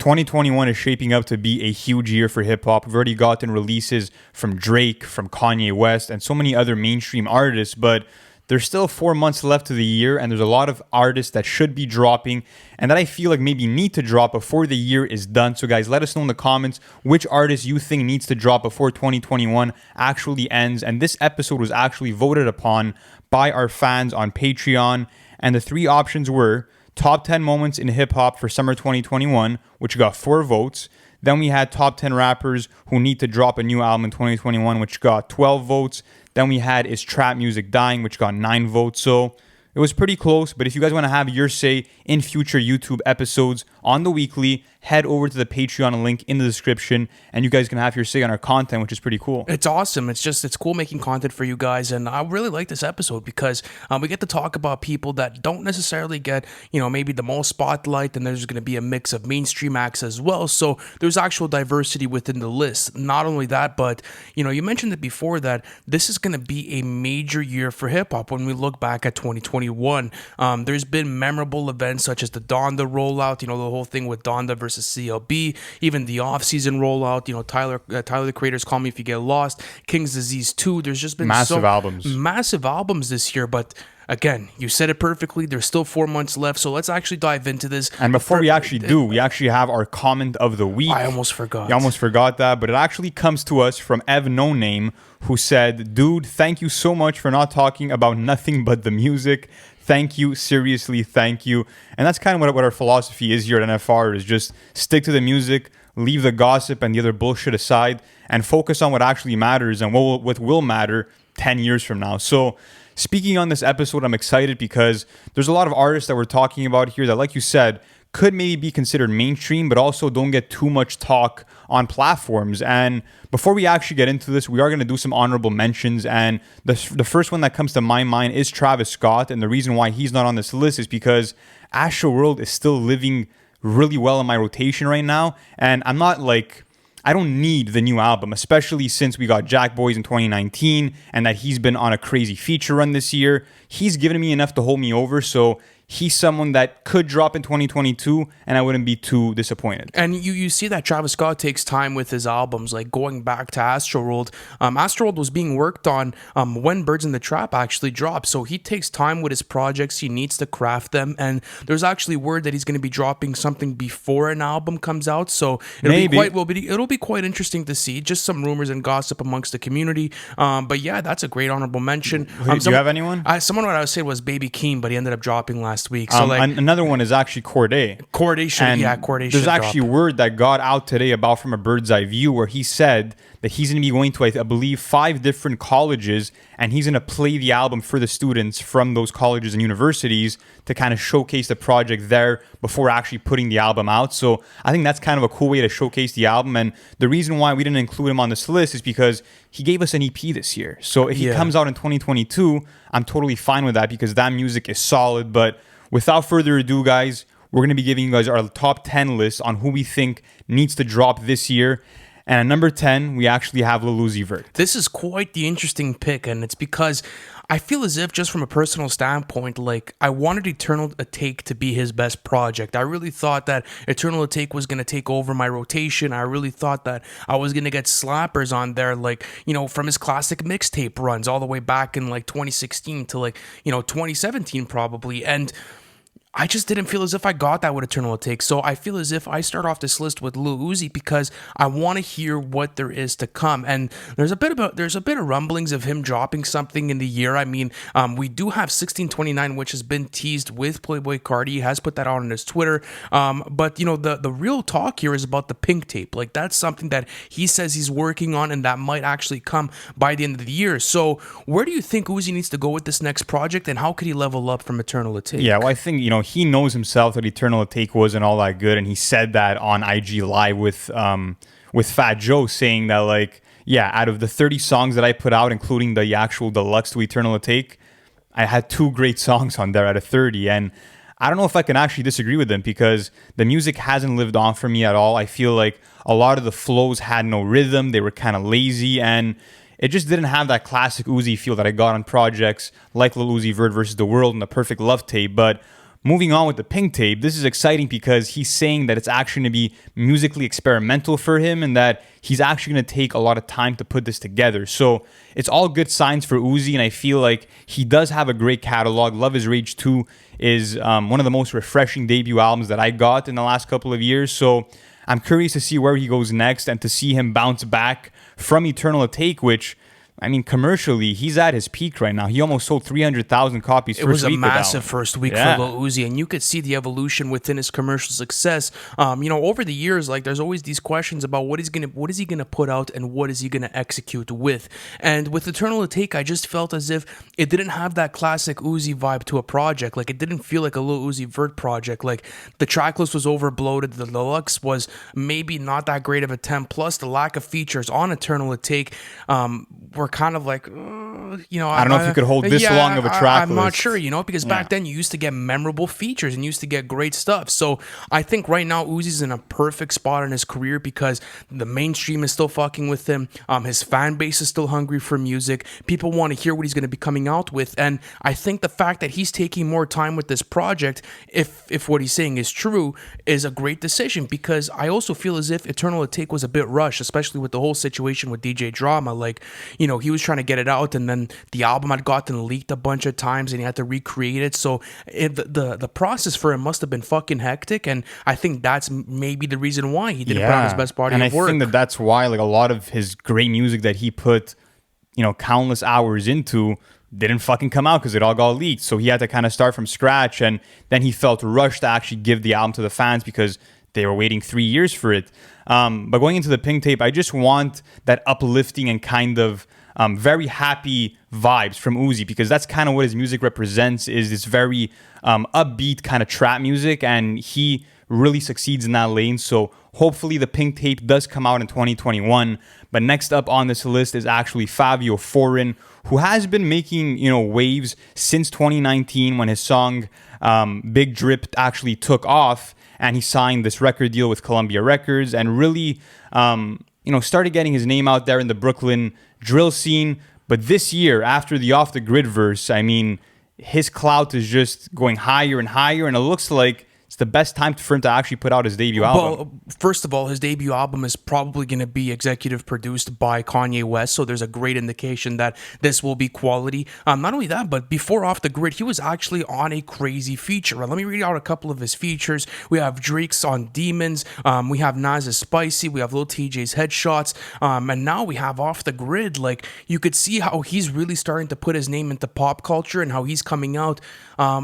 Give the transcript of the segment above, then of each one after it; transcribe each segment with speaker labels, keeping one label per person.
Speaker 1: 2021 is shaping up to be a huge year for hip hop. We've already gotten releases from Drake, from Kanye West, and so many other mainstream artists, but there's still 4 months left of the year, and there's a lot of artists that should be dropping and that I feel like maybe need to drop before the year is done. So guys, let us know in the comments which artist you think needs to drop before 2021 actually ends. And this episode was actually voted upon by our fans on Patreon, and the 3 options were top 10 moments in hip hop for summer 2021, which got 4 votes. Then we had top 10 rappers who need to drop a new album in 2021, which got 12 votes. Then we had Is Trap Music Dying, which got 9 votes. So it was pretty close. But if you guys want to have your say in future YouTube episodes on the weekly, head over to the Patreon link in the description, and you guys can have your say on our content, which is pretty cool.
Speaker 2: It's awesome. It's cool making content for you guys, and I really like this episode because we get to talk about people that don't necessarily get, maybe the most spotlight, and there's going to be a mix of mainstream acts as well. So there's actual diversity within the list. Not only that, but you mentioned it before that this is going to be a major year for hip hop when we look back at 2021. There's been memorable events such as the Donda rollout, the whole thing with Donda versus CLB, even the off-season rollout, Tyler the Creator's Call Me If You Get Lost, King's Disease 2. There's just been massive albums this year, but again, you said it perfectly. There's still 4 months left, so let's actually dive into this.
Speaker 1: And before we actually have our comment of the week.
Speaker 2: I almost forgot.
Speaker 1: You almost forgot that, but it actually comes to us from Ev No Name, who said, "Dude, thank you so much for not talking about nothing but the music. Thank you. Seriously, thank you." And that's kind of what our philosophy is here at NFR, is just stick to the music, leave the gossip and the other bullshit aside, and focus on what actually matters and what will matter 10 years from now. So speaking on this episode, I'm excited because there's a lot of artists that we're talking about here that, like you said, could maybe be considered mainstream, but also don't get too much talk on platforms. And before we actually get into this, we are going to do some honorable mentions. And the first one that comes to my mind is Travis Scott. And the reason why he's not on this list is because Astroworld is still living really well in my rotation right now. And I don't need the new album, especially since we got Jack Boys in 2019 and that he's been on a crazy feature run this year. He's given me enough to hold me over, so he's someone that could drop in 2022, and I wouldn't be too disappointed.
Speaker 2: And you see that Travis Scott takes time with his albums, like going back to Astroworld. Astroworld was being worked on when Birds in the Trap actually dropped, so he takes time with his projects. He needs to craft them, and there's actually word that he's going to be dropping something before an album comes out, so it'll be quite interesting to see. Just some rumors and gossip amongst the community. But yeah, that's a great honorable mention.
Speaker 1: Do you have anyone?
Speaker 2: Someone what I would say was Baby Keem, but he ended up dropping last week. So
Speaker 1: another one is actually Corday.
Speaker 2: Corday should
Speaker 1: There's actually word that got out today about from a bird's eye view where he said that he's going to be going to, I believe, 5 different colleges, and he's going to play the album for the students from those colleges and universities to kind of showcase the project there before actually putting the album out. So I think that's kind of a cool way to showcase the album. And the reason why we didn't include him on this list is because he gave us an EP this year. So if he comes out in 2022, I'm totally fine with that because that music is solid. But without further ado, guys, we're going to be giving you guys our top 10 list on who we think needs to drop this year. And at number 10, we actually have Lil Uzi Vert.
Speaker 2: This is quite the interesting pick, and it's because I feel as if, just from a personal standpoint, I wanted Eternal Atake to be his best project. I really thought that Eternal Atake was going to take over my rotation. I really thought that I was going to get slappers on there, from his classic mixtape runs all the way back in 2016 to 2017 probably. And I just didn't feel as if I got that with Eternal Atake. So I feel as if I start off this list with Lil Uzi because I want to hear what there is to come. And there's a bit of rumblings of him dropping something in the year. I mean, we do have 1629, which has been teased with Playboy Cardi. He has put that on his Twitter. But the real talk here is about the Pink Tape. That's something that he says he's working on, and that might actually come by the end of the year. So where do you think Uzi needs to go with this next project, and how could he level up from Eternal Atake?
Speaker 1: Yeah, well, I think he knows himself that Eternal Atake wasn't all that good, and he said that on IG Live with Fat Joe, saying that out of the 30 songs that I put out, including the actual deluxe to Eternal Atake, I had 2 great songs on there out of 30. And I don't know if I can actually disagree with him because the music hasn't lived on for me at all. I feel like a lot of the flows had no rhythm, they were kind of lazy, and it just didn't have that classic Uzi feel that I got on projects like Lil Uzi Vert versus the World and the Perfect Love Tape. But moving on with the Pink Tape, this is exciting because he's saying that it's actually going to be musically experimental for him and that he's actually going to take a lot of time to put this together. So it's all good signs for Uzi, and I feel like he does have a great catalog. Love is Rage 2 is one of the most refreshing debut albums that I got in the last couple of years. So I'm curious to see where he goes next and to see him bounce back from Eternal Take, which, I mean, commercially, he's at his peak right now. He almost sold 300,000 copies first week.
Speaker 2: It was a massive first week
Speaker 1: Yeah.
Speaker 2: for Lil Uzi, and you could see the evolution within his commercial success. Over the years, like there's always these questions about what is he gonna put out and what is he gonna execute with. And with Eternal Take, I just felt as if it didn't have that classic Uzi vibe to a project. Like it didn't feel like a Lil Uzi Vert project. Like the tracklist was overbloated. The deluxe was maybe not that great of a 10. Plus the lack of features on Eternal Take were kind of like,
Speaker 1: I don't know if you could hold this long of a track
Speaker 2: I'm not
Speaker 1: list.
Speaker 2: sure, because back then you used to get memorable features and you used to get great stuff. So I think right now Uzi's in a perfect spot in his career because the mainstream is still fucking with him. His fan base is still hungry for music. People want to hear what he's going to be coming out with. And I think the fact that he's taking more time with this project, if what he's saying is true, is a great decision because I also feel as if Eternal Take was a bit rushed, especially with the whole situation with DJ Drama. Like, he was trying to get it out and then the album had gotten leaked a bunch of times and he had to recreate it. So the process for him must have been fucking hectic, and I think that's maybe the reason why he didn't put out his best body of work.
Speaker 1: And I think that's why like a lot of his great music that he put, countless hours into didn't fucking come out because it all got leaked. So he had to kind of start from scratch, and then he felt rushed to actually give the album to the fans because they were waiting 3 years for it. But going into the Pink Tape, I just want that uplifting and kind of very happy vibes from Uzi because that's kind of what his music represents, is this very upbeat kind of trap music, and he really succeeds in that lane. So hopefully the Pink Tape does come out in 2021. But next up on this list is actually Fabio Foreign, who has been making waves since 2019 when his song Big Drip actually took off, and he signed this record deal with Columbia Records and really started getting his name out there in the Brooklyn drill scene. But this year, after the Off the Grid verse, I mean, his clout is just going higher and higher, and it looks like it's the best time for him to actually put out his debut album.
Speaker 2: Well, first of all, his debut album is probably going to be executive produced by Kanye West, so there's a great indication that this will be quality. Not only that, but before Off the Grid, he was actually on a crazy feature. Let me read out a couple of his features. We have Drake's on Demons, we have Nas's Spicy, we have Lil TJ's Headshots, and now we have Off the Grid. Like, you could see how he's really starting to put his name into pop culture and how he's coming out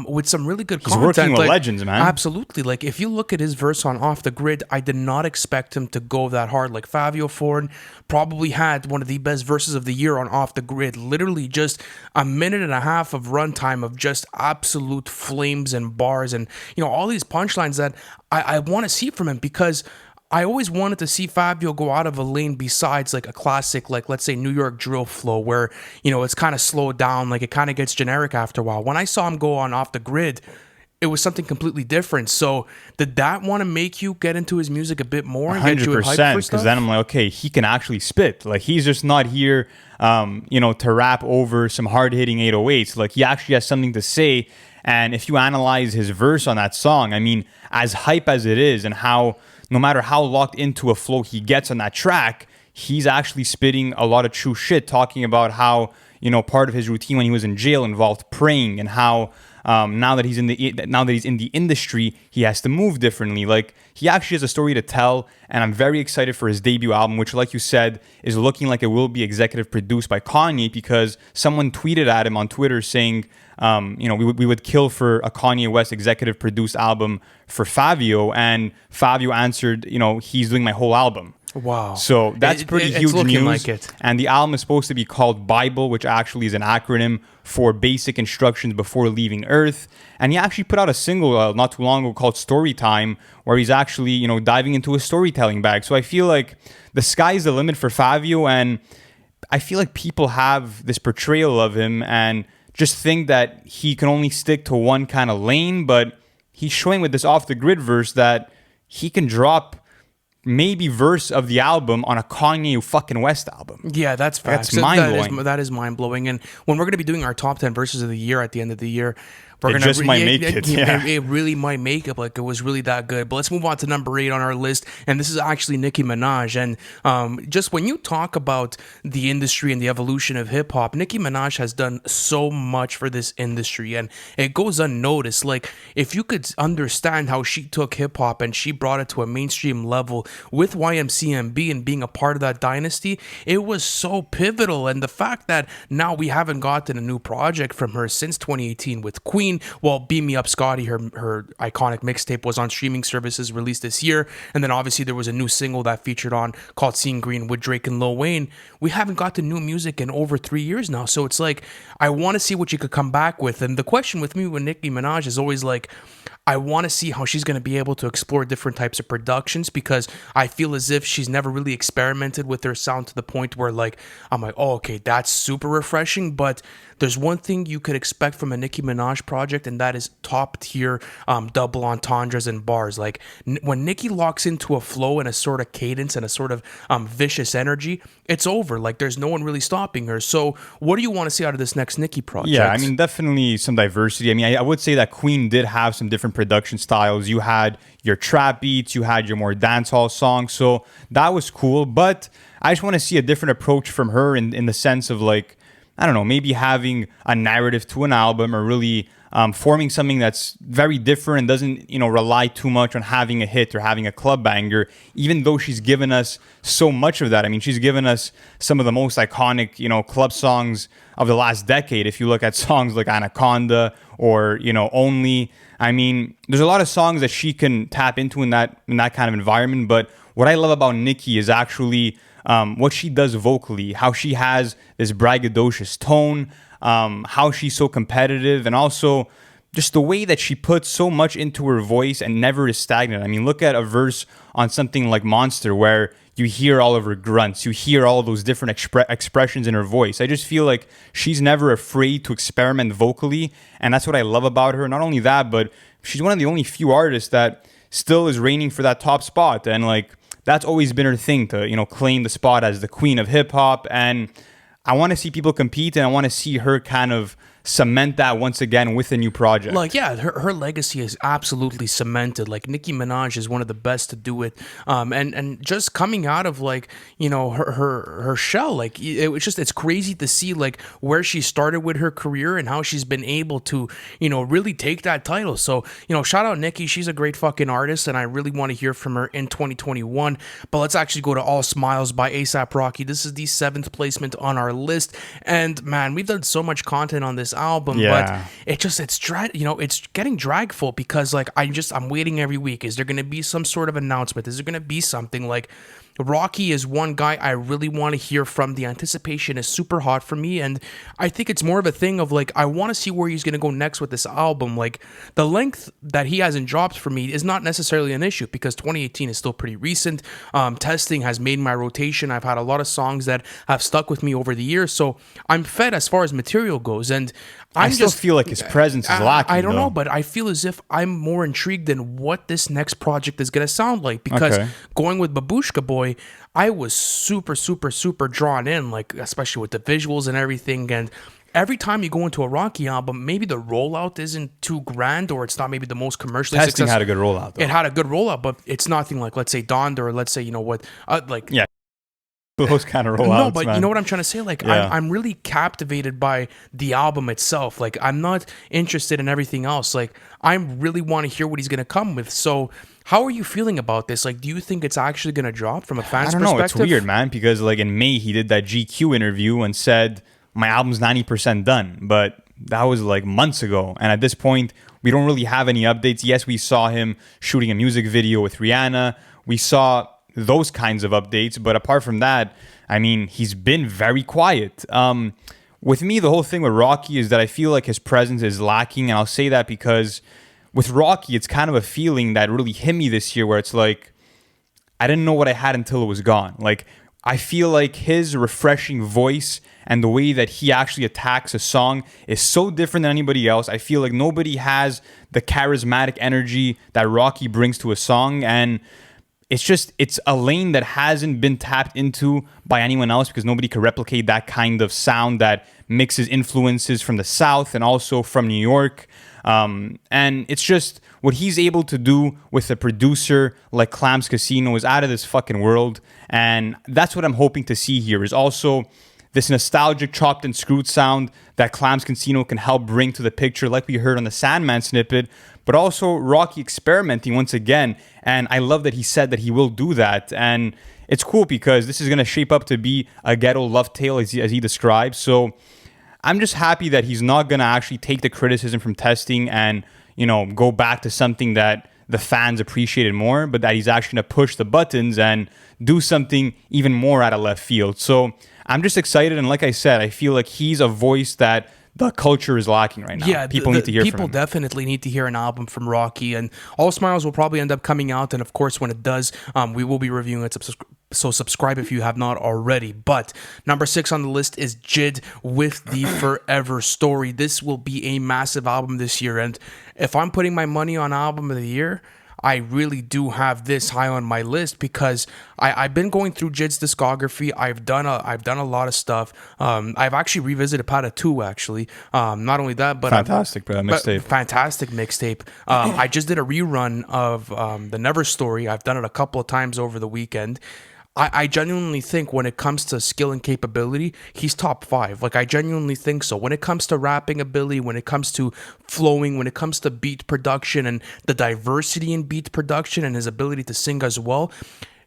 Speaker 2: with some really good content.
Speaker 1: He's working with legends, man.
Speaker 2: Absolutely. Like, if you look at his verse on Off the Grid, I did not expect him to go that hard. Like, Fabio Foreign probably had one of the best verses of the year on Off the Grid. Literally just a minute and a half of runtime of just absolute flames and bars and, all these punchlines that I want to see from him, because I always wanted to see Fabio go out of a lane besides like a classic, like let's say New York drill flow where, it's kind of slowed down, like it kind of gets generic after a while. When I saw him go on Off the Grid, it was something completely different. So did that want to make you get into his music a bit more and get you hyped for
Speaker 1: 100%,
Speaker 2: stuff?
Speaker 1: because then I'm like, okay, he can actually spit. Like, he's just not here, to rap over some hard-hitting 808s. Like, he actually has something to say. And if you analyze his verse on that song, I mean, as hype as it is and how, no matter how locked into a flow he gets on that track, he's actually spitting a lot of true shit, talking about how, part of his routine when he was in jail involved praying, and how now that he's in the industry, he has to move differently. Like, he actually has a story to tell, and I'm very excited for his debut album, which, like you said, is looking like it will be executive produced by Kanye, because someone tweeted at him on Twitter saying, we would kill for a Kanye West executive produced album for Fabio, and Fabio answered, he's doing my whole album.
Speaker 2: Wow.
Speaker 1: So that's pretty huge news.
Speaker 2: Like it.
Speaker 1: And the album is supposed to be called Bible, which actually is an acronym for Basic Instructions Before Leaving Earth. And he actually put out a single not too long ago called Storytime, where he's actually, diving into a storytelling bag. So I feel like the sky's the limit for Fabio, and I feel like people have this portrayal of him and just think that he can only stick to one kind of lane, but he's showing with this Off the Grid verse that he can drop maybe verse of the album on a Kanye fucking West album.
Speaker 2: Yeah, that's facts.
Speaker 1: That's mind-blowing.
Speaker 2: That is mind-blowing. And when we're going to be doing our top 10 verses of the year at the end of the year, We're
Speaker 1: It
Speaker 2: gonna
Speaker 1: just might make it. Yeah.
Speaker 2: it really might make it. Like, it was really that good. But let's move on to number 8 on our list, and this is actually Nicki Minaj. And just when you talk about the industry and the evolution of hip hop, Nicki Minaj has done so much for this industry, and it goes unnoticed. Like, if you could understand how she took hip hop and she brought it to a mainstream level with YMCMB and being a part of that dynasty, it was so pivotal. And the fact that now we haven't gotten a new project from her since 2018 with Queen. Well, Beam Me Up Scotty, her iconic mixtape, was on streaming services released this year, and then obviously there was a new single that featured on called Seeing Green with Drake and Lil Wayne. We haven't gotten new music in over 3 years now, so it's like, I want to see what you could come back with. And the question with me with Nicki Minaj is always like, I want to see how she's going to be able to explore different types of productions, because I feel as if she's never really experimented with her sound to the point where, like, I'm like, oh, okay, that's super refreshing. But there's one thing you could expect from a Nicki Minaj project, and that is top tier double entendres and bars. Like, when Nicki locks into a flow and a sort of cadence and a sort of vicious energy, it's over. Like, there's no one really stopping her. So what do you want to see out of this next Nicki project?
Speaker 1: Yeah, I mean, definitely some diversity. I mean, I would say that Queen did have some different production styles. You had your trap beats, you had your more dancehall songs, so that was cool. But I just want to see a different approach from her in the sense of, like, I don't know, maybe having a narrative to an album, or really forming something that's very different and doesn't, rely too much on having a hit or having a club banger, even though she's given us so much of that. I mean, she's given us some of the most iconic, club songs of the last decade. If you look at songs like Anaconda or, Only, I mean, there's a lot of songs that she can tap into in that kind of environment. But what I love about Nicki is actually what she does vocally, how she has this braggadocious tone, how she's so competitive, and also just the way that she puts so much into her voice and never is stagnant. I mean, look at a verse on something like Monster where you hear all of her grunts, you hear all those different expressions in her voice. I just feel like she's never afraid to experiment vocally, and that's what I love about her. Not only that, but she's one of the only few artists that still is reigning for that top spot, and like, that's always been her thing, to claim the spot as the queen of hip hop. And I want to see people compete, and I want to see her kind of cement that once again with a new project.
Speaker 2: Like, yeah, her legacy is absolutely cemented. Like, Nicki Minaj is one of the best to do it. And just coming out of, like, her shell, like, it's crazy to see, like, where she started with her career and how she's been able to, really take that title. So, shout out Nicki. She's a great fucking artist, and I really want to hear from her in 2021. But let's actually go to All Smiles by A$AP Rocky. This is the 7th placement on our list. And man, we've done so much content on this album, but it's getting dragful, because like, I'm waiting every week. Is there going to be some sort of announcement? Is there going to be something? Like, Rocky is one guy I really want to hear from. The anticipation is super hot for me, and I think it's more of a thing of, like, I want to see where he's going to go next with this album. Like, the length that he hasn't dropped for me is not necessarily an issue, because 2018 is still pretty recent. Testing has made my rotation. I've had a lot of songs that have stuck with me over the years, so I'm fed as far as material goes, and
Speaker 1: I still feel like his presence is lacking.
Speaker 2: I don't know, but I feel as if I'm more intrigued in what this next project is going to sound like, because going with Babushka Boy, I was super, super, super drawn in, like, especially with the visuals and everything. And every time you go into a Rocky album, maybe the rollout isn't too grand, or it's not maybe the most commercially
Speaker 1: successful.
Speaker 2: Testing
Speaker 1: had a good rollout, though.
Speaker 2: It had a good rollout, but it's nothing like, let's say, Donda, or let's say,
Speaker 1: yeah. Those kind of rollouts.
Speaker 2: No, but
Speaker 1: man.
Speaker 2: You know what I'm trying to say? Like, I'm really captivated by the album itself. Like, I'm not interested in everything else. Like, I really want to hear what he's going to come with. So, how are you feeling about this? Like, do you think it's actually going to drop from a fan's perspective? I don't know.
Speaker 1: It's weird, man, because like in May, he did that GQ interview and said, my album's 90% done. But that was like months ago. And at this point, we don't really have any updates. Yes, we saw him shooting a music video with Rihanna. We saw those kinds of updates, but apart from that, I mean, he's been very quiet. With me, the whole thing with Rocky is that I feel like his presence is lacking, and I'll say that because with Rocky, it's kind of a feeling that really hit me this year, where it's like, I didn't know what I had until it was gone. Like, I feel like his refreshing voice and the way that he actually attacks a song is so different than anybody else. I feel like nobody has the charismatic energy that Rocky brings to a song, and it's a lane that hasn't been tapped into by anyone else because nobody could replicate that kind of sound that mixes influences from the South and also from New York. And it's just what he's able to do with a producer like Clams Casino is out of this fucking world. And that's what I'm hoping to see here is also this nostalgic chopped and screwed sound that Clams Casino can help bring to the picture, like we heard on the Sandman snippet, but also Rocky experimenting once again. And I love that he said that he will do that. And it's cool because this is going to shape up to be a ghetto love tale as he describes. So I'm just happy that he's not going to actually take the criticism from testing and, go back to something that the fans appreciated more, but that he's actually going to push the buttons and do something even more out of left field. So I'm just excited. And like I said, I feel like he's a voice that the culture is lacking right now.
Speaker 2: Yeah,
Speaker 1: people need to hear from him.
Speaker 2: People definitely need to hear an album from Rocky, and All Smiles will probably end up coming out. And of course, when it does, we will be reviewing it. So subscribe if you have not already. But number 6 on the list is JID with the Forever Story. This will be a massive album this year, and if I'm putting my money on album of the year, I really do have this high on my list because I've been going through JID's discography. I've done a lot of stuff. I've actually revisited Pada 2, actually. Not only that, but
Speaker 1: fantastic mixtape.
Speaker 2: Fantastic mixtape. I just did a rerun of the Never Story. I've done it a couple of times over the weekend. I genuinely think when it comes to skill and capability, he's top 5. Like, I genuinely think so. When it comes to rapping ability, when it comes to flowing, when it comes to beat production and the diversity in beat production and his ability to sing as well,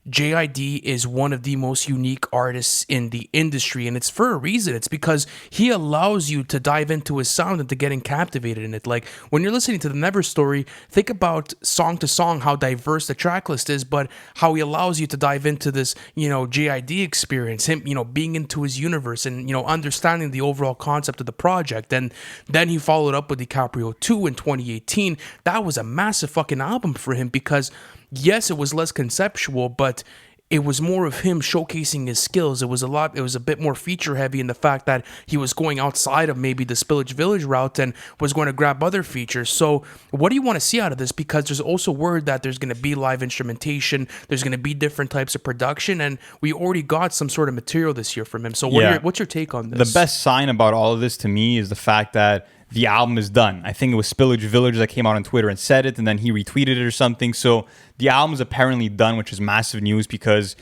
Speaker 2: JID is one of the most unique artists in the industry, and it's for a reason. It's because he allows you to dive into his sound and to getting captivated in it. Like, when you're listening to the Never Story, think about song to song how diverse the track list is, but how he allows you to dive into this, JID experience, him, being into his universe and, understanding the overall concept of the project. And then he followed up with DiCaprio 2 in 2018. That was a massive fucking album for him because yes, it was less conceptual, but it was more of him showcasing his skills. It was a bit more feature heavy in the fact that he was going outside of maybe the Spillage Village route and was going to grab other features. So what do you want to see out of this? Because there's also word that there's going to be live instrumentation, there's going to be different types of production, and we already got some sort of material this year from him. So what's your take on this?
Speaker 1: The best sign about all of this to me is the fact that the album is done. I think it was Spillage Village that came out on Twitter and said it, and then he retweeted it or something. So the album is apparently done, which is massive news because,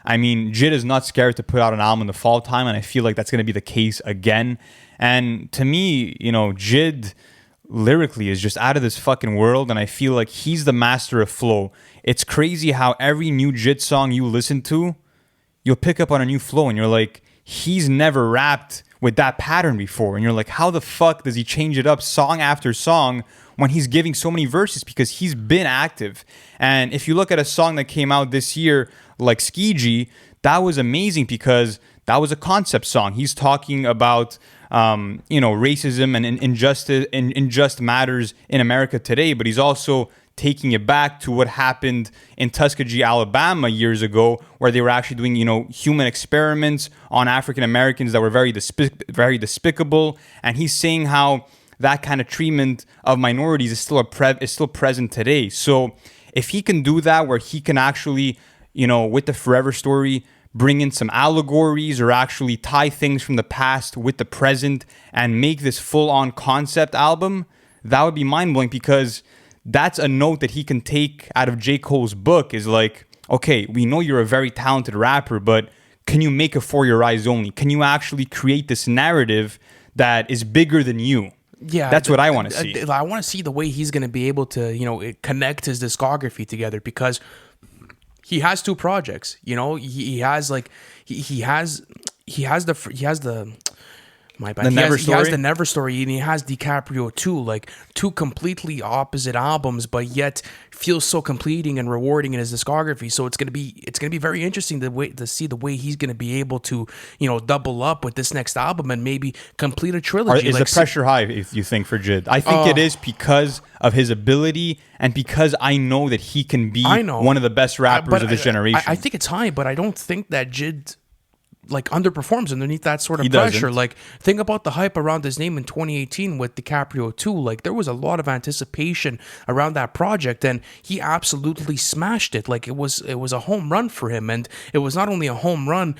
Speaker 1: JID is not scared to put out an album in the fall time, and I feel like that's going to be the case again. And to me, JID lyrically is just out of this fucking world, and I feel like he's the master of flow. It's crazy how every new JID song you listen to, you'll pick up on a new flow, and you're like, he's never rapped with that pattern before. And you're like, how the fuck does he change it up song after song when he's giving so many verses? Because he's been active. And if you look at a song that came out this year like Skiji, that was amazing because that was a concept song. He's talking about racism and injustice and unjust matters in America today, but he's also taking it back to what happened in Tuskegee, Alabama years ago, where they were actually doing, human experiments on African Americans that were very despicable. And he's saying how that kind of treatment of minorities is still present today. So if he can do that, where he can actually, with the Forever Story, bring in some allegories or actually tie things from the past with the present and make this full-on concept album, that would be mind-blowing because that's a note that he can take out of J. Cole's book is like, okay, we know you're a very talented rapper, but can you make it for your eyes only? Can you actually create this narrative that is bigger than you?
Speaker 2: Yeah,
Speaker 1: that's what I want to see.
Speaker 2: I want to see the way he's going to be able to, connect his discography together because he has 2 projects. He has the My bad. He has the Never Story, and he has DiCaprio too. Like 2 completely opposite albums, but yet feels so completing and rewarding in his discography. So it's gonna be very interesting to see the way he's gonna be able to double up with this next album and maybe complete a trilogy.
Speaker 1: Is the pressure high, if you think, for JID? I think it is because of his ability and because I know that he can be one of the best rappers of this generation.
Speaker 2: I think it's high, but I don't think that JID like underperforms underneath that sort of
Speaker 1: He
Speaker 2: pressure.
Speaker 1: doesn't.
Speaker 2: Like, think about the hype around his name in 2018 with DiCaprio 2. Like, there was a lot of anticipation around that project, and he absolutely smashed it. Like, it was a home run for him, and it was not only a home run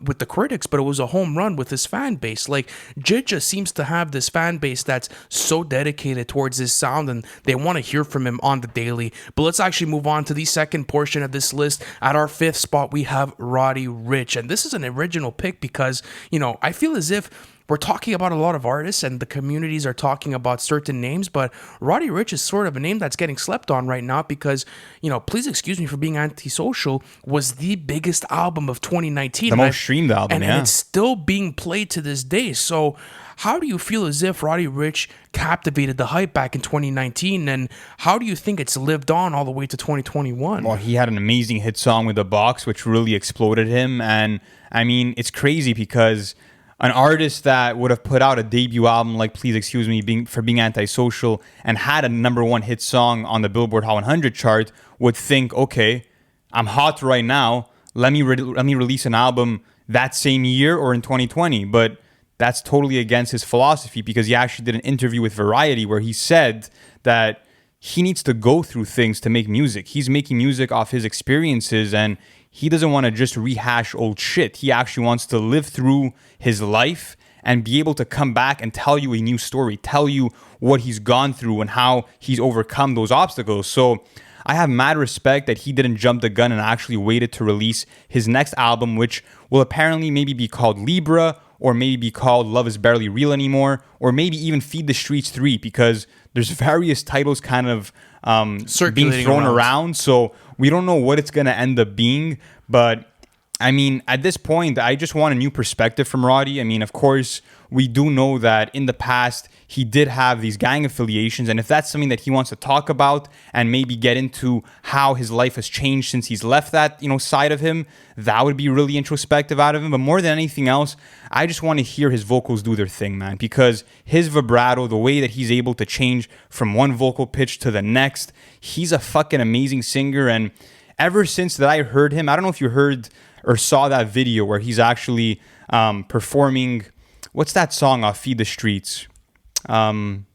Speaker 2: with the critics, but it was a home run with his fan base. Like, Jidja seems to have this fan base that's so dedicated towards his sound, and they want to hear from him on the daily. But let's actually move on to the second portion of this list. At our fifth spot, we have Roddy Ricch, and this is an original pick because, I feel as if we're talking about a lot of artists and the communities are talking about certain names, but Roddy Ricch is sort of a name that's getting slept on right now because, Please Excuse Me for Being Antisocial was the biggest album of 2019.
Speaker 1: The most streamed album,
Speaker 2: and it's still being played to this day. So how do you feel as if Roddy Ricch captivated the hype back in 2019, and how do you think it's lived on all the way to 2021?
Speaker 1: Well, he had an amazing hit song with The Box, which really exploded him. And I mean, it's crazy because an artist that would have put out a debut album like Please Excuse Me for Being Antisocial and had a number one hit song on the Billboard Hot 100 chart would think, okay, I'm hot right now. Let me release an album that same year or in 2020. But that's totally against his philosophy because he actually did an interview with Variety where he said that he needs to go through things to make music. He's making music off his experiences and he doesn't want to just rehash old shit. He actually wants to live through his life and be able to come back and tell you a new story, tell you what he's gone through and how he's overcome those obstacles. So I have mad respect that he didn't jump the gun and actually waited to release his next album, which will apparently maybe be called Libra or maybe be called Love Is Barely Real Anymore, or maybe even Feed the Streets 3, because there's various titles kind of being thrown around. So we don't know what it's going to end up being. But I mean, at this point, I just want a new perspective from Roddy. I mean, of course, we do know that in the past, he did have these gang affiliations. And if that's something that he wants to talk about and maybe get into how his life has changed since he's left that, side of him, that would be really introspective out of him. But more than anything else, I just want to hear his vocals do their thing, man, because his vibrato, the way that he's able to change from one vocal pitch to the next, he's a fucking amazing singer. And ever since that I heard him, I don't know if you heard or saw that video where he's actually performing, what's that song off Feed the Streets?
Speaker 2: Down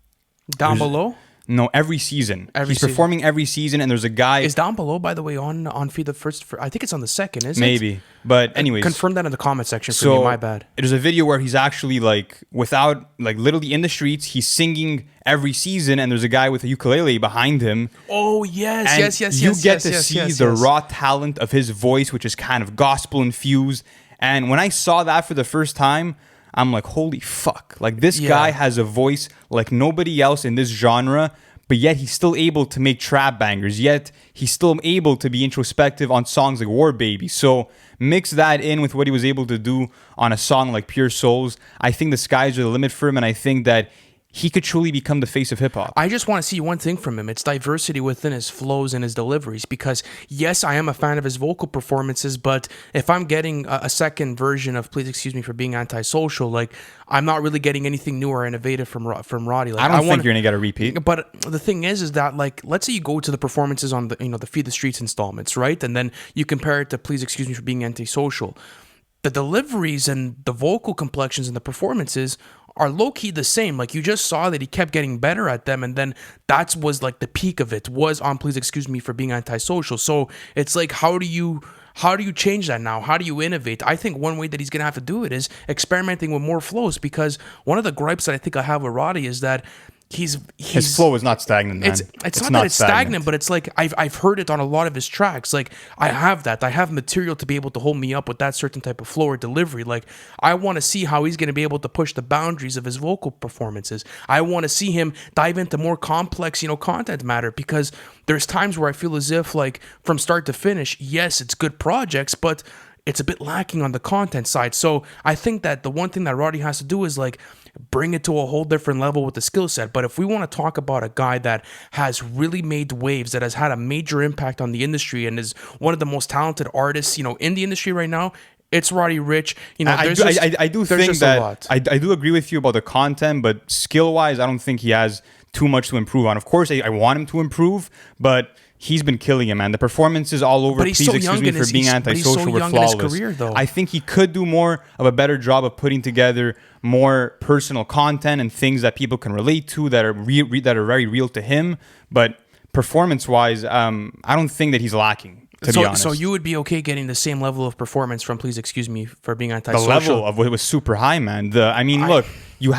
Speaker 2: Below?
Speaker 1: No, every season. He's performing every season, and there's a guy.
Speaker 2: Is Down Below, by the way, on Feed the First? I think it's on the second, isn't
Speaker 1: Maybe.
Speaker 2: it?
Speaker 1: But anyways.
Speaker 2: Confirm that in the comment section for me, my bad.
Speaker 1: There's a video where he's actually literally in the streets, he's singing every season, and there's a guy with a ukulele behind him.
Speaker 2: Oh, yes,
Speaker 1: and
Speaker 2: yes.
Speaker 1: You get to see the raw talent of his voice, which is kind of gospel infused. And when I saw that for the first time, I'm like, holy fuck. Like, this guy has a voice like nobody else in this genre, but yet he's still able to make trap bangers. Yet he's still able to be introspective on songs like War Baby. So mix that in with what he was able to do on a song like Pure Souls. I think the skies are the limit for him, and I think that he could truly become the face of hip-hop.
Speaker 2: I just want to see one thing from him. It's diversity within his flows and his deliveries, because yes, I am a fan of his vocal performances, but if I'm getting a second version of Please Excuse Me for Being Antisocial, like, I'm not really getting anything new or innovative from Roddy. Like,
Speaker 1: I don't think you're going to get a repeat.
Speaker 2: But the thing is that, like, let's say you go to the performances on the, the Feed the Streets installments, right? And then you compare it to Please Excuse Me for Being Antisocial. The deliveries and the vocal complexions and the performances are low-key the same. Like, you just saw that he kept getting better at them, and then that was like the peak of it was on Please Excuse Me for Being Antisocial. So it's like, how do you change that now? How do you innovate? I think one way that he's gonna have to do it is experimenting with more flows, because one of the gripes that I think I have with Roddy is that his
Speaker 1: flow is not stagnant, man.
Speaker 2: It's not that it's stagnant, but it's like I've heard it on a lot of his tracks. Like, I have material to be able to hold me up with that certain type of flow or delivery. Like, I want to see how he's going to be able to push the boundaries of his vocal performances. I want to see him dive into more complex, content matter, because there's times where I feel as if, like, from start to finish, yes, it's good projects, but it's a bit lacking on the content side. So I think that the one thing that Roddy has to do is, like, bring it to a whole different level with the skill set. But if we want to talk about a guy that has really made waves, that has had a major impact on the industry, and is one of the most talented artists, in the industry right now, it's Roddy Ricch.
Speaker 1: I do think that I do agree with you about the content, but skill-wise, I don't think he has too much to improve on. Of course, I want him to improve, but he's been killing it, man. The performances all over.
Speaker 2: But he's
Speaker 1: Please
Speaker 2: so
Speaker 1: excuse
Speaker 2: young
Speaker 1: me
Speaker 2: in
Speaker 1: for
Speaker 2: his-
Speaker 1: being
Speaker 2: he's- but he's so
Speaker 1: antisocial. Were
Speaker 2: young in his
Speaker 1: flawless.
Speaker 2: career, though.
Speaker 1: I think he could do more of a better job of putting together more personal content and things that people can relate to that are that are very real to him. But performance-wise, I don't think that he's lacking. To be honest,
Speaker 2: So you would be okay getting the same level of performance from Please Excuse Me for being
Speaker 1: the
Speaker 2: antisocial?
Speaker 1: level of it was super high, man. Look, you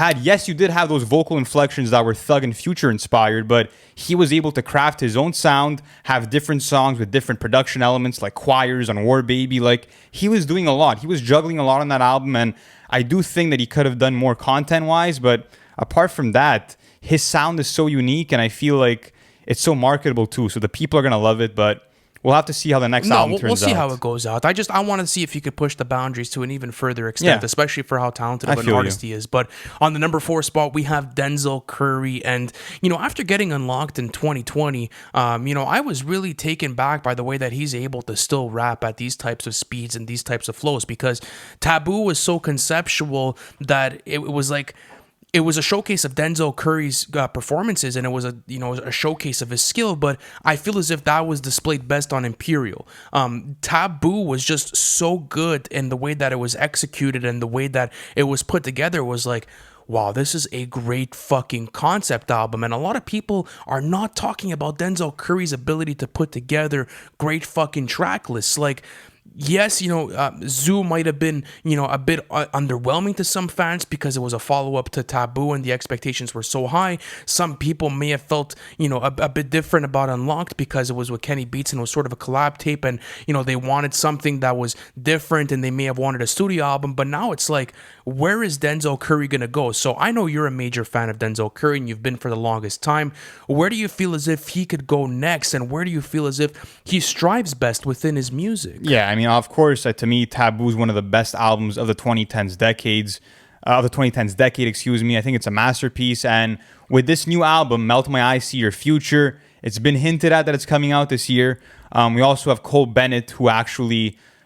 Speaker 1: did have those vocal inflections that were Thug and Future inspired, but he was able to craft his own sound, have different songs with different production elements like choirs on War Baby. Like, he was doing a lot. He was juggling a lot on that album, and I do think that he could have done more content-wise, but apart from that, his sound is so unique, and I feel like it's so marketable too, so the people are going to love it, but we'll have to see how the next album turns out.
Speaker 2: We'll see how it goes out. I want to see if he could push the boundaries to an even further extent,
Speaker 1: Yeah.
Speaker 2: especially for how talented
Speaker 1: I
Speaker 2: of an
Speaker 1: feel
Speaker 2: artist
Speaker 1: you.
Speaker 2: he is. But on the number 4 spot, we have Denzel Curry. And, after getting unlocked in 2020, I was really taken back by the way that he's able to still rap at these types of speeds and these types of flows, because Taboo was so conceptual that it was like, it was a showcase of Denzel Curry's performances, and it was a showcase of his skill. But I feel as if that was displayed best on Imperial. Taboo was just so good in the way that it was executed and the way that it was put together. Was like, wow, this is a great fucking concept album. And a lot of people are not talking about Denzel Curry's ability to put together great fucking track lists. Like, yes, Zoo might have been, a bit underwhelming to some fans because it was a follow-up to Taboo and the expectations were so high. Some people may have felt, a bit different about Unlocked because it was with Kenny Beats and it was sort of a collab tape, and, they wanted something that was different and they may have wanted a studio album. But now it's like, where is Denzel Curry going to go? So I know you're a major fan of Denzel Curry and you've been for the longest time. Where do you feel as if he could go next, and where do you feel as if he strives best within his music?
Speaker 1: Yeah, I mean, of course, to me, Taboo is one of the best albums of the 2010s decade, excuse me. I think it's a masterpiece. And with this new album, Melt My Eyes, See Your Future, it's been hinted at that it's coming out this year. We also have Cole Bennett,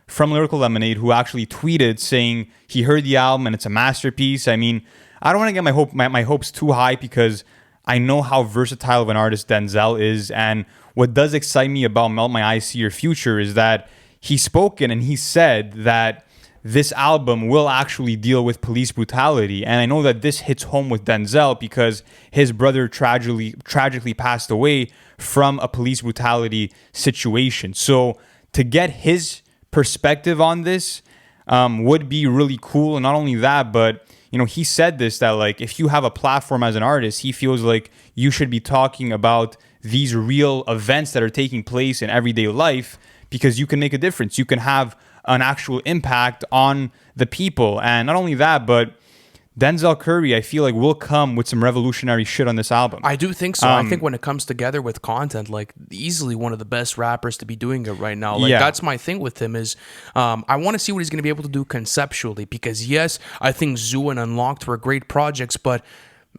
Speaker 1: from Lyrical Lemonade, who actually tweeted saying he heard the album and it's a masterpiece. I mean, I don't want to get my hopes too high because I know how versatile of an artist Denzel is. And what does excite me about Melt My Eyes, See Your Future is that he's spoken and he said that this album will actually deal with police brutality. And I know that this hits home with Denzel because his brother tragically passed away from a police brutality situation. So to get his perspective on this would be really cool. And not only that, but he said this, that like, if you have a platform as an artist, he feels like you should be talking about these real events that are taking place in everyday life, because you can make a difference. You can have an actual impact on the people. And not only that, but Denzel Curry, I feel like, will come with some revolutionary shit on this album.
Speaker 2: I do think so. I think when it comes together with content, like, easily one of the best rappers to be doing it right now. Like, that's my thing with him is I want to see what he's going to be able to do conceptually, because yes, I think Zoo and Unlocked were great projects, but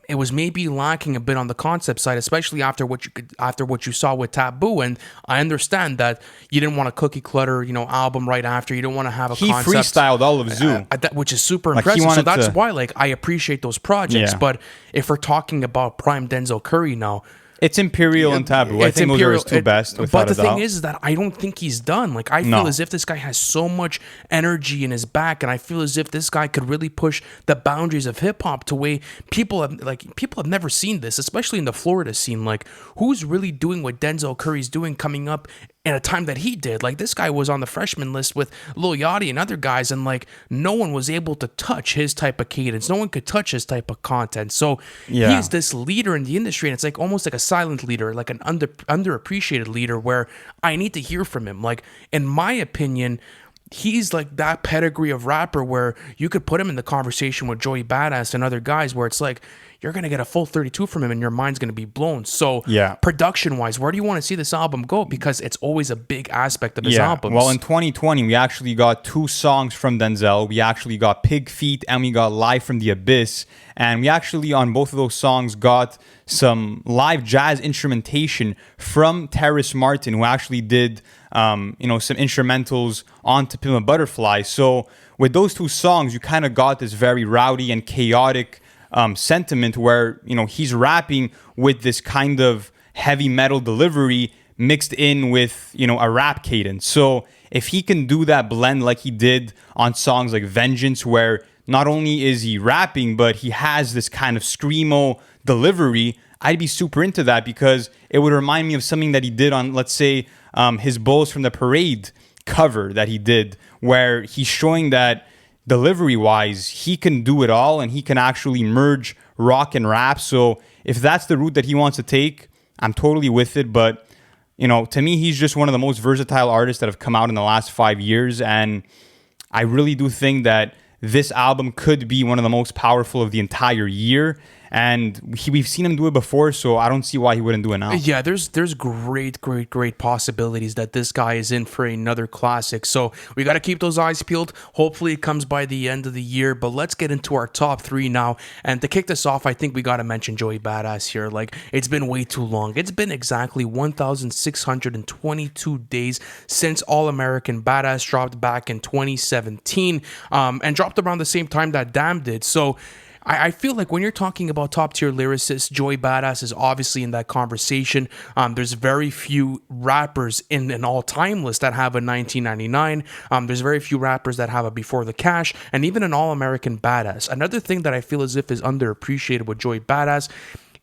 Speaker 2: it was maybe lacking a bit on the concept side, especially after what you saw with Taboo. And I understand that you didn't want a cookie clutter, album right after. You don't want to have a
Speaker 1: he
Speaker 2: concept.
Speaker 1: freestyled all of Zoo,
Speaker 2: Which is super
Speaker 1: Like, he
Speaker 2: impressive. So
Speaker 1: wanted
Speaker 2: that's
Speaker 1: to-
Speaker 2: why, like, I appreciate those projects.
Speaker 1: Yeah.
Speaker 2: But if we're talking about prime Denzel Curry now,
Speaker 1: it's Imperial and Taboo. I
Speaker 2: it's
Speaker 1: think those are his
Speaker 2: Imperial.
Speaker 1: two best.
Speaker 2: But
Speaker 1: Without
Speaker 2: the
Speaker 1: a doubt.
Speaker 2: thing is that I don't think he's done. Like, I feel
Speaker 1: No.
Speaker 2: as if this guy has so much energy in his back, and I feel as if this guy could really push the boundaries of hip hop to way people have never seen this, especially in the Florida scene. Like, who's really doing what Denzel Curry's doing coming up in a time that he did? Like, this guy was on the freshman list with Lil Yachty and other guys, and like, no one was able to touch his type of cadence. No one could touch his type of content. So
Speaker 1: Yeah.
Speaker 2: he's this leader in the industry, and it's like almost like a silent leader, like an underappreciated leader, where I need to hear from him. Like, in my opinion, he's like that pedigree of rapper where you could put him in the conversation with Joey Badass and other guys, where it's like, you're going to get a full 32 from him and your mind's going to be blown. So
Speaker 1: Yeah.
Speaker 2: production wise, where do you want to see this album go? Because it's always a big aspect of his albums.
Speaker 1: Well, in 2020, we actually got 2 songs from Denzel. We actually got Pig Feet and we got Live from the Abyss. And we actually, on both of those songs, got some live jazz instrumentation from Terrace Martin, who actually did, some instrumentals on To Pimp a Butterfly. So with those 2 songs, you kind of got this very rowdy and chaotic sentiment where, he's rapping with this kind of heavy metal delivery mixed in with, a rap cadence. So if he can do that blend like he did on songs like Vengeance, where not only is he rapping, but he has this kind of screamo delivery, I'd be super into that, because it would remind me of something that he did on, let's say, his Bulls from the Parade cover that he did, where he's showing that delivery-wise, he can do it all, and he can actually merge rock and rap. So if that's the route that he wants to take, I'm totally with it. But, to me, he's just one of the most versatile artists that have come out in the last 5 years, and I really do think that this album could be one of the most powerful of the entire year. And we've seen him do it before, so I don't see why he wouldn't do it now.
Speaker 2: Yeah, there's great possibilities that this guy is in for another classic. So we got to keep those eyes peeled. Hopefully it comes by the end of the year. But let's get into our top three now. And to kick this off, I think we got to mention Joey Badass here. Like, it's been way too long. It's been exactly 1,622 days since All American Badass dropped back in 2017, and dropped around the same time that Damn did. So I feel like when you're talking about top tier lyricists, Joey Badass is obviously in that conversation. There's very few rappers in an all-time list that have a 1999. There's very few rappers that have a Before the Cash, and even an All-American Badass. Another thing that I feel as if is underappreciated with Joey Badass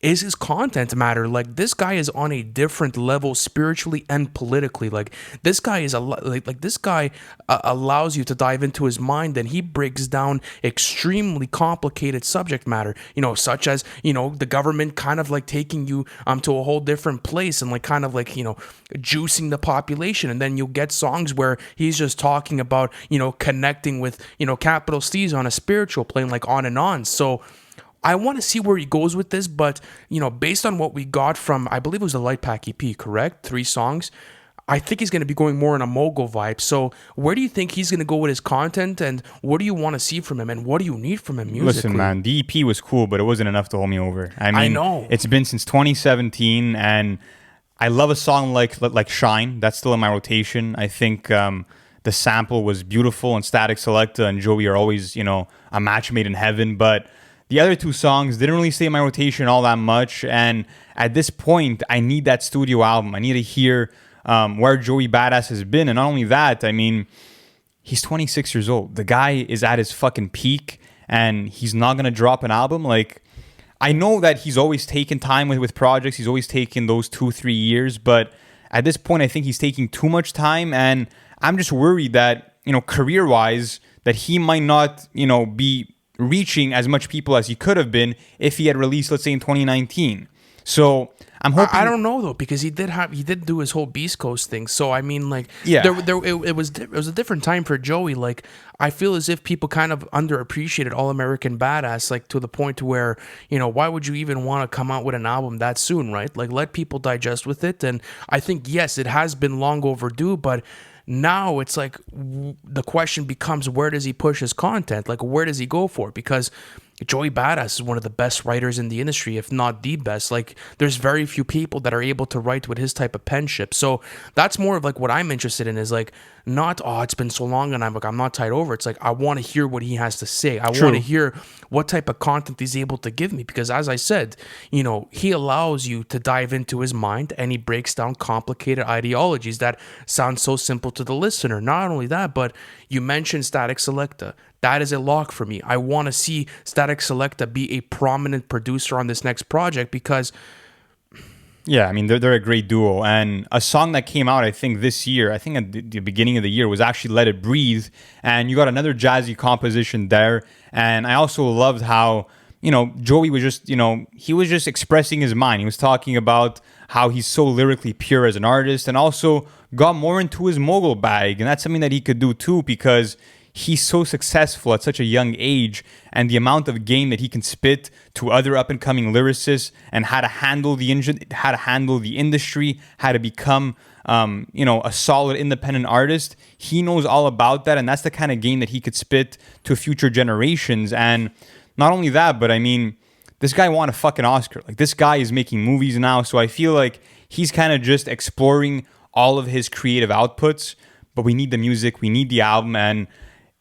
Speaker 2: is his content matter. Like, this guy is on a different level spiritually and politically. Like, this guy is allows you to dive into his mind, and he breaks down extremely complicated subject matter, such as, the government kind of like taking you to a whole different place, and like kind of like, juicing the population. And then you'll get songs where he's just talking about, connecting with, capital C's on a spiritual plane, like On and On. So I want to see where he goes with this, but, based on what we got from, I believe it was the Light Pack EP, correct? 3 songs. I think he's going to be going more in a mogul vibe. So where do you think he's going to go with his content, and what do you want to see from him, and what do you need from him musically?
Speaker 1: Listen, man, the EP was cool, but it wasn't enough to hold me over.
Speaker 2: I know.
Speaker 1: It's been since 2017, and I love a song like Shine. That's still in my rotation. I think the sample was beautiful, and Static Selecta and Joey are always, a match made in heaven, but the other 2 songs didn't really stay in my rotation all that much, and at this point, I need that studio album. I need to hear where Joey Badass has been, and not only that, he's 26 years old. The guy is at his fucking peak, and he's not gonna drop an album. Like, I know that he's always taken time with projects. He's always taken those 2-3 years, but at this point, I think he's taking too much time, and I'm just worried that, career-wise, that he might not, be reaching as much people as he could have been if he had released, let's say, in 2019. So I'm hoping.
Speaker 2: I don't know though, because he did do his whole Beast Coast thing. So I mean, like,
Speaker 1: yeah,
Speaker 2: it was a different time for Joey. Like, I feel as if people kind of underappreciated All American Badass, like, to the point where, why would you even want to come out with an album that soon, right? Like, let people digest with it. And I think, yes, it has been long overdue, but now it's like the question becomes, where does he push his content? Like, where does he go for? Because Joey Badass is one of the best writers in the industry, if not the best. Like, there's very few people that are able to write with his type of penship. So that's more of like what I'm interested in, is like, not, it's been so long and I'm not tied over. It's like, I want to hear what he has to say. I want to hear what type of content he's able to give me, because as I said, he allows you to dive into his mind, and he breaks down complicated ideologies that sound so simple to the listener. Not only that, but you mentioned Static Selecta. That is a lock for me. I want to see Static Selecta be a prominent producer on this next project, because
Speaker 1: yeah, they're a great duo. And a song that came out, I think, this year, at the beginning of the year, was actually Let It Breathe. And you got another jazzy composition there. And I also loved how, Joey was just, he was just expressing his mind. He was talking about how he's so lyrically pure as an artist, and also got more into his mogul bag. And that's something that he could do too, because he's so successful at such a young age, and the amount of game that he can spit to other up-and-coming lyricists, and how to handle the industry, how to become, a solid independent artist. He knows all about that, and that's the kind of game that he could spit to future generations. And not only that, but this guy won a fucking Oscar. Like, this guy is making movies now, so I feel like he's kind of just exploring all of his creative outputs. But we need the music, we need the album, and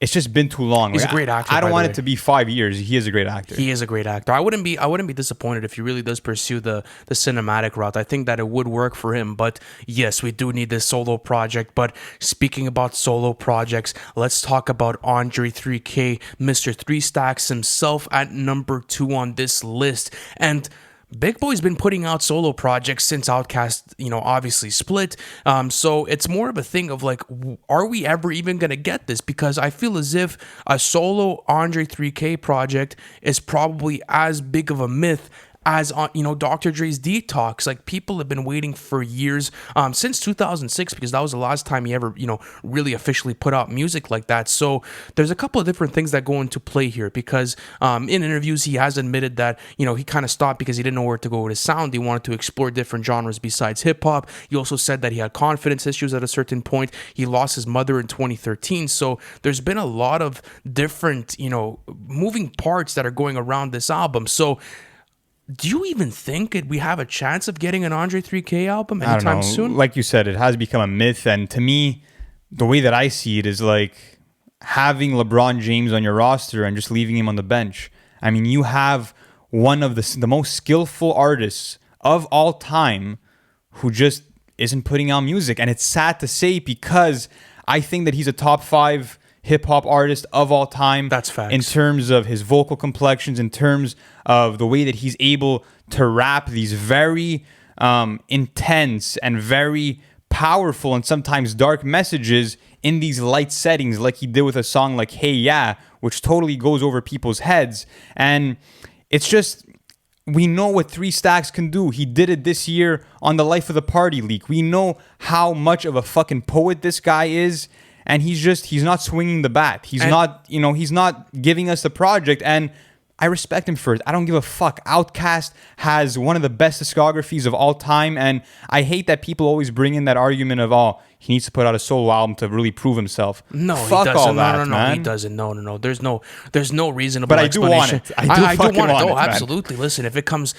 Speaker 1: it's just been too long.
Speaker 2: He's
Speaker 1: Like,
Speaker 2: a great actor,
Speaker 1: I
Speaker 2: by
Speaker 1: don't
Speaker 2: the
Speaker 1: want
Speaker 2: way.
Speaker 1: it to be 5 years. He is a great actor.
Speaker 2: He is a great actor. I wouldn't be disappointed if he really does pursue the cinematic route. I think that it would work for him. But yes, we do need this solo project. But speaking about solo projects, let's talk about Andre 3K, Mr. Three Stacks himself at number 2 on this list. And Big Boy's been putting out solo projects since Outkast, obviously split. So it's more of a thing of like, are we ever even going to get this? Because I feel as if a solo Andre 3K project is probably as big of a myth as Dr. Dre's Detox. Like, people have been waiting for years, since 2006, because that was the last time he ever really officially put out music like that. So there's a couple of different things that go into play here, because in interviews he has admitted that he kind of stopped because he didn't know where to go with his sound. He wanted to explore different genres besides hip-hop. He also said that he had confidence issues at a certain point. He lost his mother in 2013. So there's been a lot of different moving parts that are going around this album. So do you even think we have a chance of getting an Andre 3K album anytime
Speaker 1: I don't know.
Speaker 2: soon?
Speaker 1: Like you said, it has become a myth. And to me, the way that I see it is like having LeBron James on your roster and just leaving him on the bench. I mean, you have one of the most skillful artists of all time who just isn't putting out music. And it's sad to say, because I think that he's a top 5 hip-hop artist of all time.
Speaker 2: That's facts.
Speaker 1: In terms of his vocal complexions, in terms of the way that he's able to rap these very intense and very powerful and sometimes dark messages in these light settings, like he did with a song like Hey Yeah, which totally goes over people's heads. And it's just, we know what Three Stacks can do. He did it this year on the Life of the Party leak. We know how much of a fucking poet this guy is. And he's not swinging the bat. He's not giving us the project. And I respect him for it. I don't give a fuck. Outkast has one of the best discographies of all time. And I hate that people always bring in that argument of, he needs to put out a solo album to really prove himself.
Speaker 2: No,
Speaker 1: fuck
Speaker 2: he doesn't.
Speaker 1: all that,
Speaker 2: No,
Speaker 1: man.
Speaker 2: he doesn't. No. There's no reasonable
Speaker 1: But I do want
Speaker 2: explanation.
Speaker 1: it. I do
Speaker 2: want it.
Speaker 1: want it,
Speaker 2: Oh,
Speaker 1: man.
Speaker 2: absolutely. Listen, if it comes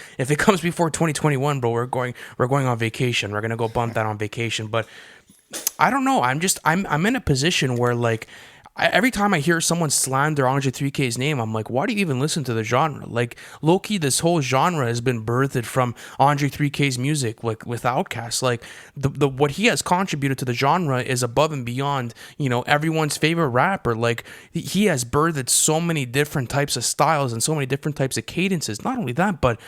Speaker 2: before 2021, bro, we're going on vacation. We're gonna go bump that on vacation. But I don't know. I'm in a position where, like, every time I hear someone slander Andre 3K's name, I'm like, why do you even listen to the genre? Like, low-key, this whole genre has been birthed from Andre 3K's music, like with Outkast. Like, the what he has contributed to the genre is above and beyond, everyone's favorite rapper. Like, he has birthed so many different types of styles and so many different types of cadences. Not only that, but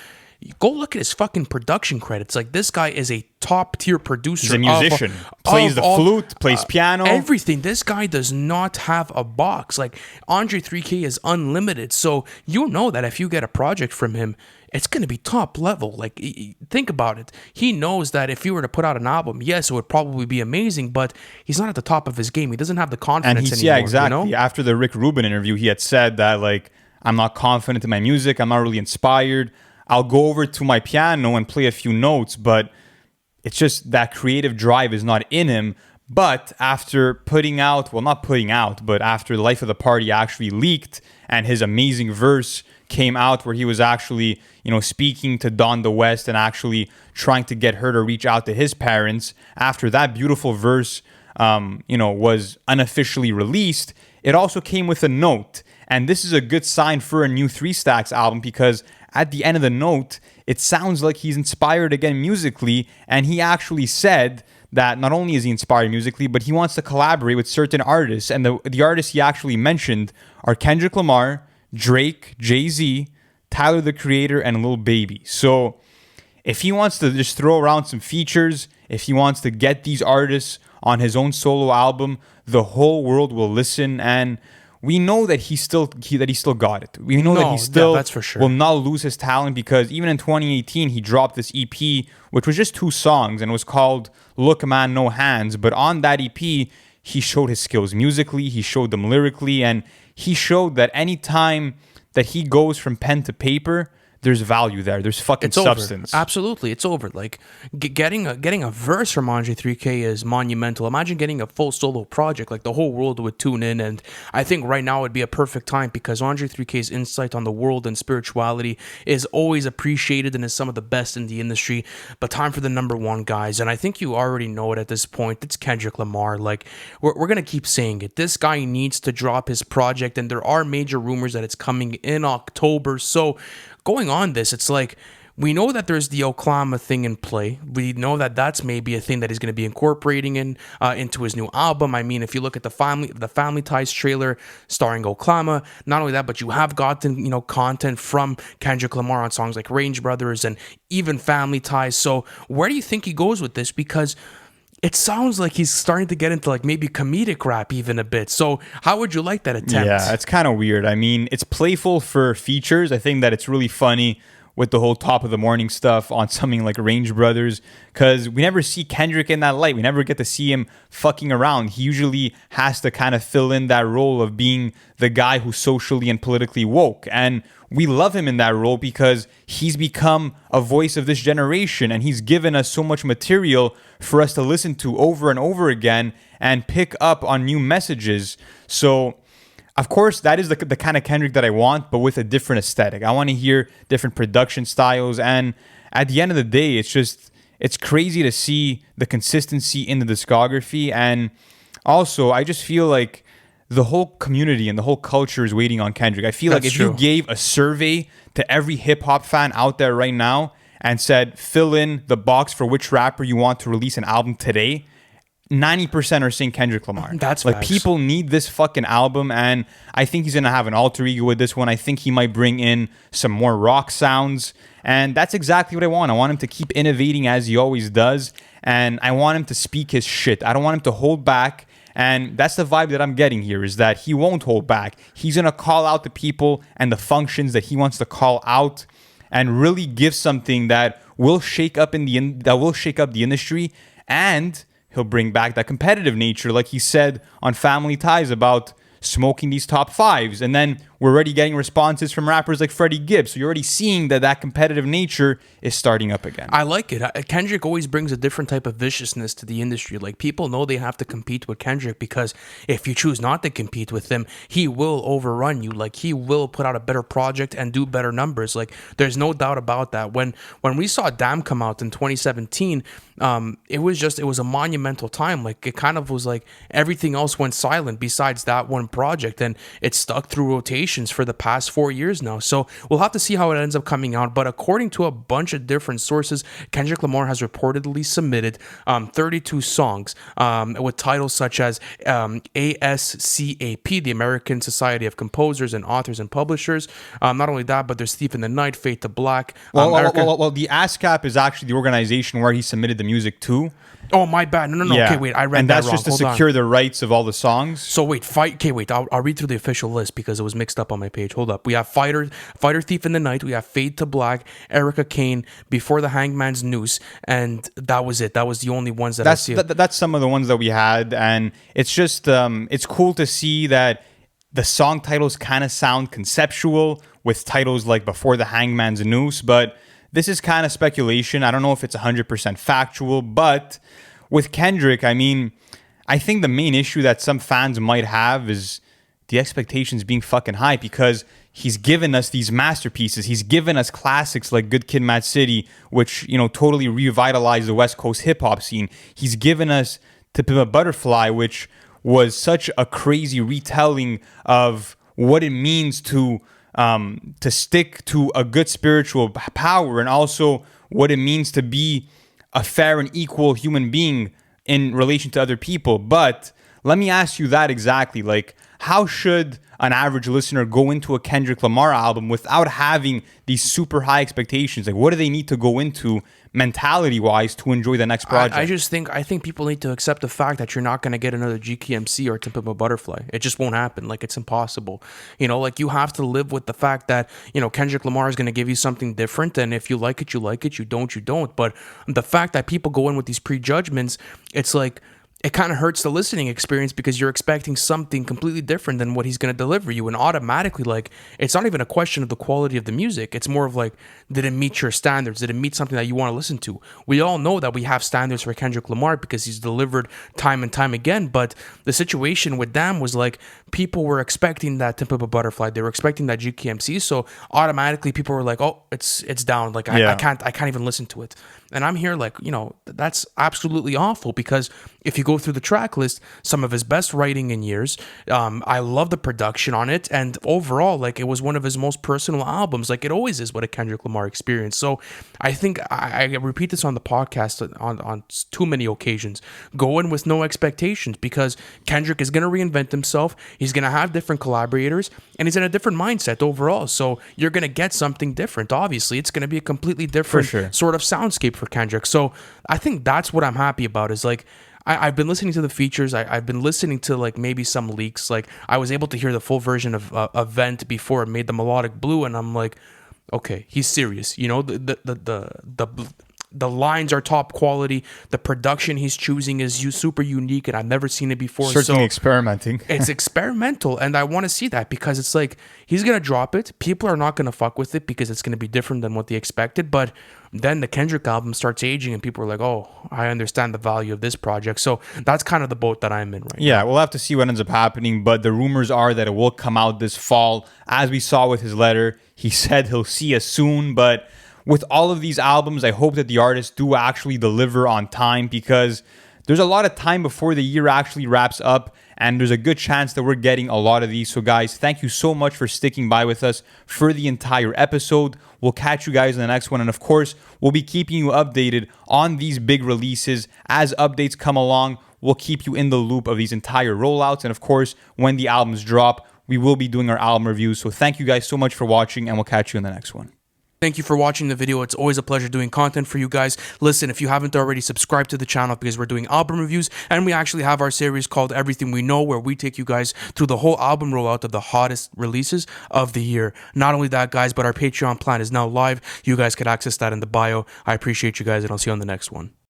Speaker 2: go look at his fucking production credits. Like, this guy is a top tier producer.
Speaker 1: He's a musician. Plays the flute, plays piano.
Speaker 2: Everything. This guy does not have a box. Like, Andre 3K is unlimited. So you know that if you get a project from him, it's going to be top level. Like, think about it. He knows that if he were to put out an album, yes, it would probably be amazing, but he's not at the top of his game. He doesn't have the confidence anymore.
Speaker 1: Yeah, exactly. After the Rick Rubin interview, he had said that, like, I'm not confident in my music. I'm not really inspired. I'll go over to my piano and play a few notes, but it's just that creative drive is not in him. But after after the Life of the Party actually leaked and his amazing verse came out where he was actually, speaking to Donda West and actually trying to get her to reach out to his parents, after that beautiful verse, was unofficially released, it also came with a note. And this is a good sign for a new Three Stacks album, because at the end of the note, it sounds like he's inspired again musically, and he actually said that not only is he inspired musically, but he wants to collaborate with certain artists, and the artists he actually mentioned are Kendrick Lamar, Drake, Jay-Z, Tyler the Creator, and Lil Baby. So if he wants to just throw around some features, if he wants to get these artists on his own solo album, the whole world will listen. And we know that he still got it. We know that he still
Speaker 2: that's for sure.
Speaker 1: will not lose his talent, because even in 2018, he dropped this EP, which was just 2 songs, and it was called Look Man No Hands. But on that EP, he showed his skills musically, he showed them lyrically, and he showed that any time that he goes from pen to paper, there's value there. There's fucking
Speaker 2: It's over.
Speaker 1: substance.
Speaker 2: Absolutely, it's over. Like getting a verse from Andre 3K is monumental. Imagine getting a full solo project. Like the whole world would tune in, and I think right now would be a perfect time because Andre 3K's insight on the world and spirituality is always appreciated and is some of the best in the industry. But time for the number one, guys, and I think you already know it at this point. It's Kendrick Lamar. Like we're gonna keep saying it. This guy needs to drop his project, and there are major rumors that it's coming in October. So going on this, it's like we know that there's the Oklahoma thing in play. We know that that's maybe a thing that he's going to be incorporating into his new album. I mean, if you look at the Family Ties trailer starring Oklahoma, not only that, but you have gotten content from Kendrick Lamar on songs like Range Brothers and even Family Ties. So where do you think he goes with this? Because it sounds like he's starting to get into like maybe comedic rap even a bit. So how would you like that attempt?
Speaker 1: Yeah, it's kind of weird. I mean, it's playful for features. I think that it's really funny with the whole top of the morning stuff on something like Range Brothers, because we never see Kendrick in that light. We never get to see him fucking around. He usually has to kind of fill in that role of being the guy who's socially and politically woke. And we love him in that role because he's become a voice of this generation, and he's given us so much material for us to listen to over and over again and pick up on new messages. So of course, that is the kind of Kendrick that I want, but with a different aesthetic. I want to hear different production styles. And at the end of the day, it's crazy to see the consistency in the discography. And also, I just feel like the whole community and the whole culture is waiting on Kendrick. I feel like if you gave a survey to every hip hop fan out there right now and said, fill in the box for which rapper you want to release an album today, 90% are saying Kendrick Lamar.
Speaker 2: That's
Speaker 1: like
Speaker 2: facts.
Speaker 1: People need this fucking album, and I think he's gonna have an alter ego with this one. I think he might bring in some more rock sounds, and that's exactly what I want. I want him to keep innovating as he always does, and I want him to speak his shit. I don't want him to hold back, and that's the vibe that I'm getting here, is that he won't hold back. He's gonna call out the people and the functions that he wants to call out, and really give something that will shake up the industry, and he'll bring back that competitive nature, like he said on Family Ties about smoking these top fives. And then we're already getting responses from rappers like Freddie Gibbs. So you're already seeing that competitive nature is starting up again.
Speaker 2: I like it. Kendrick always brings a different type of viciousness to the industry. Like people know they have to compete with Kendrick because if you choose not to compete with him, he will overrun you. Like he will put out a better project and do better numbers. Like there's no doubt about that. When we saw Damn come out in 2017, it was a monumental time. Like it kind of was like everything else went silent besides that one project, and it stuck through rotations for the past 4 years now. So we'll have to see how it ends up coming out. But according to a bunch of different sources, Kendrick Lamar has reportedly submitted 32 songs with titles such as ASCAP, the American Society of Composers and Authors and Publishers. Not only that, but there's Thief in the Night, Fade to Black.
Speaker 1: Well, the ASCAP is actually the organization where he submitted the music to.
Speaker 2: Oh, my bad. No.
Speaker 1: Yeah.
Speaker 2: Okay, wait. I read
Speaker 1: and
Speaker 2: that
Speaker 1: that's
Speaker 2: wrong.
Speaker 1: just to
Speaker 2: Hold
Speaker 1: secure
Speaker 2: on.
Speaker 1: the rights of all the songs.
Speaker 2: So wait, I'll read through the official list because it was mixed up on my page. Hold up. We have Fighter Thief in the Night. We have Fade to Black, Erica Kane, Before the Hangman's Noose, and that was it. That was the only ones that I see.
Speaker 1: That's some of the ones that we had, and it's just it's cool to see that the song titles kind of sound conceptual with titles like Before the Hangman's Noose, but this is kind of speculation. I don't know if it's 100% factual, but with Kendrick, I mean, I think the main issue that some fans might have is the expectations being fucking high, because he's given us these masterpieces. He's given us classics like Good Kid, Mad City, which, totally revitalized the West Coast hip hop scene. He's given us To Pimp a Butterfly, which was such a crazy retelling of what it means to stick to a good spiritual power, and also what it means to be a fair and equal human being in relation to other people. But let me ask you that exactly. Like, how should an average listener go into a Kendrick Lamar album without having these super high expectations? Like, what do they need to go into mentality-wise to enjoy the next project?
Speaker 2: I think people need to accept the fact that you're not going to get another GKMC or To Pimp a Butterfly. It just won't happen. Like, it's impossible. Like, you have to live with the fact that, Kendrick Lamar is going to give you something different, and if you like it, you like it. You don't, you don't. But the fact that people go in with these prejudgments, it's like, it kind of hurts the listening experience because you're expecting something completely different than what he's going to deliver you. And automatically, like, it's not even a question of the quality of the music. It's more of like, did it meet your standards? Did it meet something that you want to listen to? We all know that we have standards for Kendrick Lamar because he's delivered time and time again. But the situation with them was like, people were expecting that Temp of a Butterfly. They were expecting that GKMC. So automatically people were like, oh, it's down. Like, I can't even listen to it. And I'm here like, that's absolutely awful because if you go through the track list, some of his best writing in years, I love the production on it. And overall, like, it was one of his most personal albums. Like, it always is what a Kendrick Lamar experience. So I think I repeat this on the podcast on too many occasions. Go in with no expectations because Kendrick is going to reinvent himself. He's going to have different collaborators and he's in a different mindset overall. So you're going to get something different. Obviously, it's going to be a completely different sort of soundscape for Kendrick. So I think that's what I'm happy about is like, I've been listening to the features. I've been listening to like maybe some leaks. Like I was able to hear the full version of Vent before it made the melodic blue, and I'm like, okay, he's serious. The lines are top quality. The production he's choosing is super unique, and I've never seen it before.
Speaker 1: Certainly experimenting.
Speaker 2: It's experimental, and I want to see that because it's like he's gonna drop it. People are not gonna fuck with it because it's gonna be different than what they expected. But then the Kendrick album starts aging, and people are like, "Oh, I understand the value of this project." So that's kind of the boat that I'm in right now.
Speaker 1: Yeah, we'll have to see what ends up happening. But the rumors are that it will come out this fall, as we saw with his letter. He said he'll see us soon, but with all of these albums, I hope that the artists do actually deliver on time because there's a lot of time before the year actually wraps up and there's a good chance that we're getting a lot of these. So guys, thank you so much for sticking by with us for the entire episode. We'll catch you guys in the next one. And of course, we'll be keeping you updated on these big releases. As updates come along, we'll keep you in the loop of these entire rollouts. And of course, when the albums drop, we will be doing our album reviews. So thank you guys so much for watching and we'll catch you in the next one.
Speaker 2: Thank you for watching the video. It's always a pleasure doing content for you guys. Listen, if you haven't already, subscribe to the channel because we're doing album reviews and we actually have our series called Everything We Know where we take you guys through the whole album rollout of the hottest releases of the year. Not only that, guys, but our Patreon plan is now live. You guys could access that in the bio. I appreciate you guys and I'll see you on the next one.